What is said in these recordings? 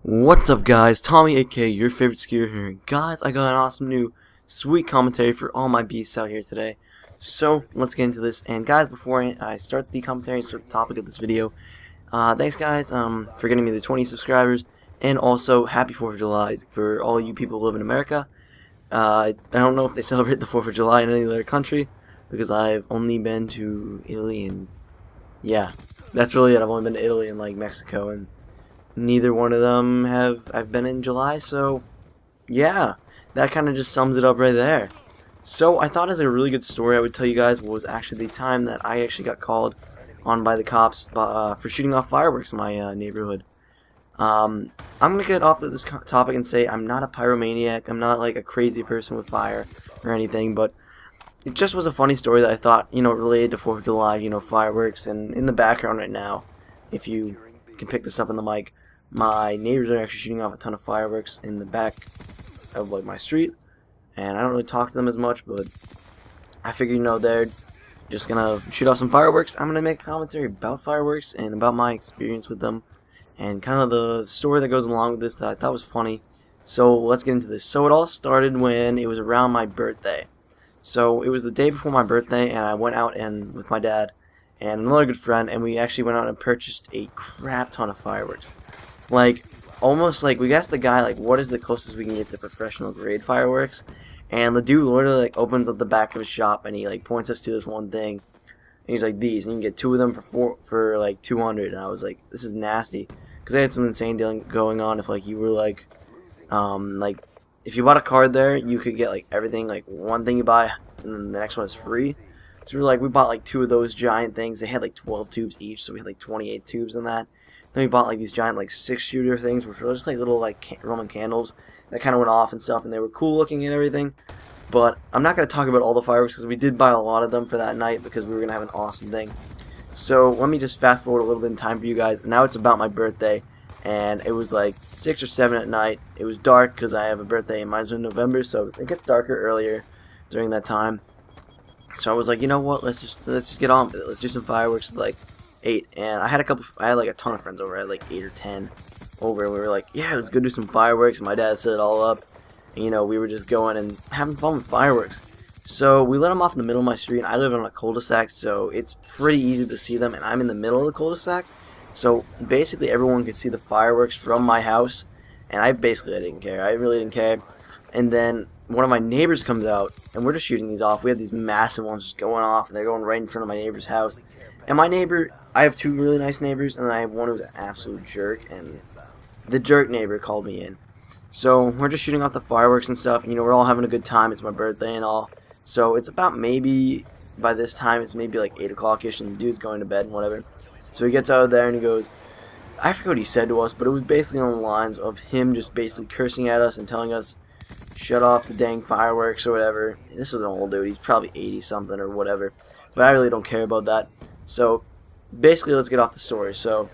What's up guys, Tommy aka your favorite skier here. Guys, I got an awesome new sweet commentary for all my beasts out here today. So let's get into this. And guys, before I start the commentary and start the topic of this video, thanks guys for getting me the 20 subscribers, and also happy 4th of July for all you people who live in America. I don't know if they celebrate the 4th of July in any other country, because I've only been to Italy, and yeah, that's really it. I've only been to Italy and like Mexico, and neither one of them I've been in July, so yeah, that kind of just sums it up right there. So I thought as a really good story I would tell you guys was actually the time that I actually got called on by the cops for shooting off fireworks in my neighborhood. I'm gonna get off of this topic and say I'm not a pyromaniac. I'm not like a crazy person with fire or anything, but it just was a funny story that I thought, related to 4th of July, fireworks. And in the background right now, if you can pick this up in the mic, my neighbors are actually shooting off a ton of fireworks in the back of like my street, and I don't really talk to them as much, but I figure they're just gonna shoot off some fireworks. I'm gonna make a commentary about fireworks and about my experience with them and kind of the story that goes along with this that I thought was funny. So let's get into this. So it all started when it was around my birthday. So it was the day before my birthday, and I went out and with my dad and another good friend, and we actually went out and purchased a crap ton of fireworks. Like, almost like, we asked the guy, like, what is the closest we can get to professional grade fireworks? And the dude literally, like, opens up the back of his shop, and he, like, points us to this one thing. And he's like, these, and you can get 2 of them for like, 200. And I was like, this is nasty. Because they had some insane deal going on. If, like, you were, like, if you bought a card there, you could get, like, everything, like, one thing you buy, and then the next one is free. So we bought like 2 of those giant things. They had like 12 tubes each, so we had like 28 tubes in that. Then we bought like these giant like 6-shooter things, which were just like little like Roman candles that kind of went off and stuff, and they were cool looking and everything. But I'm not going to talk about all the fireworks because we did buy a lot of them for that night because we were going to have an awesome thing. So let me just fast forward a little bit in time for you guys. Now it's about my birthday, and it was like 6 or 7 at night. It was dark because I have a birthday and mine's in November, so it gets darker earlier during that time. So I was like, you know what? Let's just get on with it. Let's do some fireworks at like 8. And I had like a ton of friends over. I had like 8 or 10 over, and we were like, yeah, let's go do some fireworks. And my dad set it all up. And, we were just going and having fun with fireworks. So we let them off in the middle of my street. And I live on a cul-de-sac, so it's pretty easy to see them. And I'm in the middle of the cul-de-sac, so basically everyone could see the fireworks from my house. And I didn't care. I really didn't care. And then one of my neighbors comes out, and we're just shooting these off. We have these massive ones just going off, and they're going right in front of my neighbor's house. And my neighbor, I have 2 really nice neighbors, and then I have one who's an absolute jerk, and the jerk neighbor called me in. So we're just shooting off the fireworks and stuff, and we're all having a good time. It's my birthday and all. So it's about maybe, by this time, it's maybe like 8 o'clock-ish, and the dude's going to bed and whatever. So he gets out of there, and he goes, I forget what he said to us, but it was basically on the lines of him just basically cursing at us and telling us, shut off the dang fireworks or whatever. This is an old dude. He's probably 80 something or whatever. But I really don't care about that. So basically, let's get off the story. So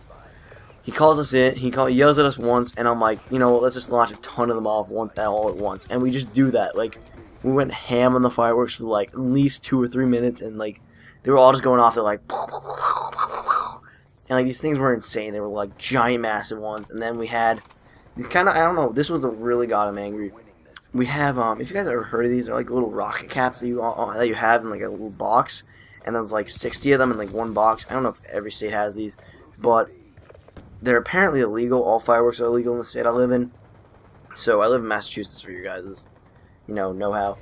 he calls us in. He yells at us once, and I'm like, let's just launch a ton of them off all at once. And we just do that. Like, we went ham on the fireworks for like at least 2 or 3 minutes, and like they were all just going off. They're like, and like these things were insane. They were like giant, massive ones. And then we had these kind of, I don't know. This was what really got him angry. We have, if you guys ever heard of these, they're like little rocket caps that you have in like a little box, and there's like 60 of them in like one box. I don't know if every state has these, but they're apparently illegal. All fireworks are illegal in the state I live in. So I live in Massachusetts, for you guys' know-how.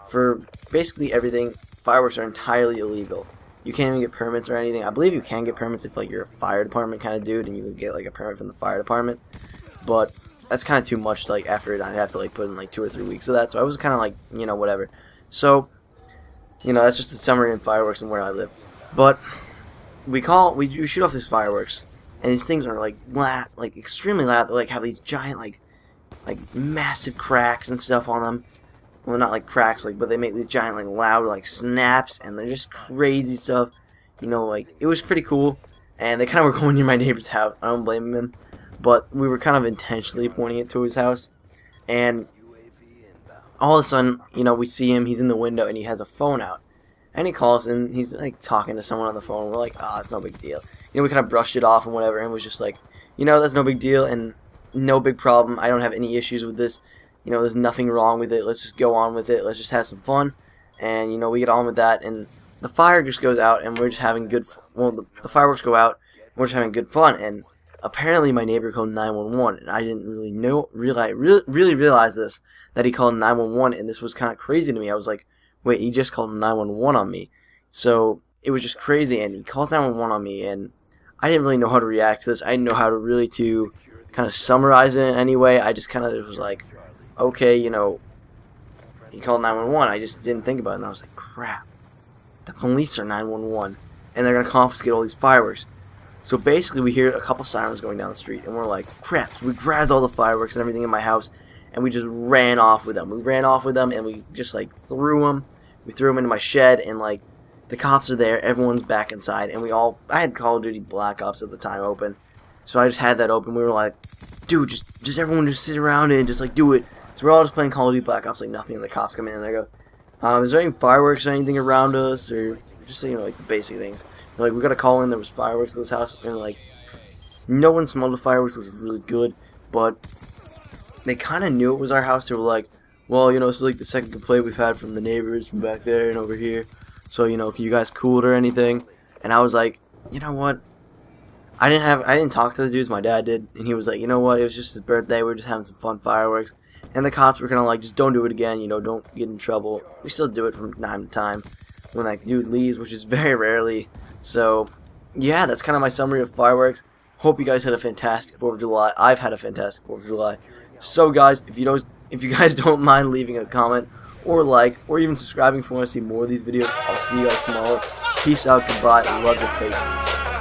For basically everything, fireworks are entirely illegal. You can't even get permits or anything. I believe you can get permits if like you're a fire department kind of dude, and you would get like a permit from the fire department, but that's kind of too much like effort. I have to like put in like 2 or 3 weeks of that. So I was kind of like, whatever. So, that's just a summary in fireworks and where I live. But we shoot off these fireworks, and these things are like loud, like extremely loud. They like have these giant like massive cracks and stuff on them. Well, not like cracks, but they make these giant like loud like snaps, and they're just crazy stuff. Like it was pretty cool, and they kind of were going near my neighbor's house. I don't blame him. But we were kind of intentionally pointing it to his house, and all of a sudden, we see him. He's in the window, and he has a phone out, and he calls, and he's like talking to someone on the phone. We're like, it's no big deal. We kind of brushed it off and whatever, and was just like, that's no big deal. And no big problem. I don't have any issues with this. You know, there's nothing wrong with it. Let's just go on with it. Let's just have some fun. And, you know, we get on with that. And the fire just goes out, and we're just having good the fireworks go out, and we're just having good fun. And apparently my neighbor called 911, and I didn't really realize this, that he called 911, and this was kind of crazy to me. I was like, wait, he just called 911 on me. So it was just crazy, and he calls 911 on me, and I didn't really know how to react to this. I didn't know how to really to kind of summarize it in any way. I just kind of was like, okay, you know, he called 911. I just didn't think about it, and I was like, crap, the police are 911, and they're going to confiscate all these fireworks. So basically we hear a couple sirens going down the street, and we're like, crap. So we grabbed all the fireworks and everything in my house, and we just ran off with them. We ran off with them, and we just like threw them. We threw them into my shed, and like the cops are there. Everyone's back inside, and I had Call of Duty Black Ops at the time open, so I just had that open. We were like, dude, just everyone just sit around and just like do it. So we're all just playing Call of Duty Black Ops like nothing, and the cops come in and they go, is there any fireworks or anything around us, or just, you know, like the basic things. They're like, we got a call in, there was fireworks at this house, and like no one smelled the fireworks, which was really good, but they kind of knew it was our house. They were like, well, you know, this is like the second complaint we've had from the neighbors from back there and over here, so, you know, can you guys cool it or anything? And I was like, you know what, I didn't talk to the dudes, my dad did, and he was like, you know what, it was just his birthday, we were just having some fun fireworks. And the cops were kind of like, just don't do it again, you know, don't get in trouble. We still do it from time to time when that dude leaves, which is very rarely. So yeah, that's kind of my summary of fireworks. Hope you guys had a fantastic 4th of July. I've had a fantastic 4th of July. So guys, if you guys don't mind leaving a comment or like or even subscribing if you want to see more of these videos, I'll see you guys tomorrow. Peace out, goodbye, love your faces.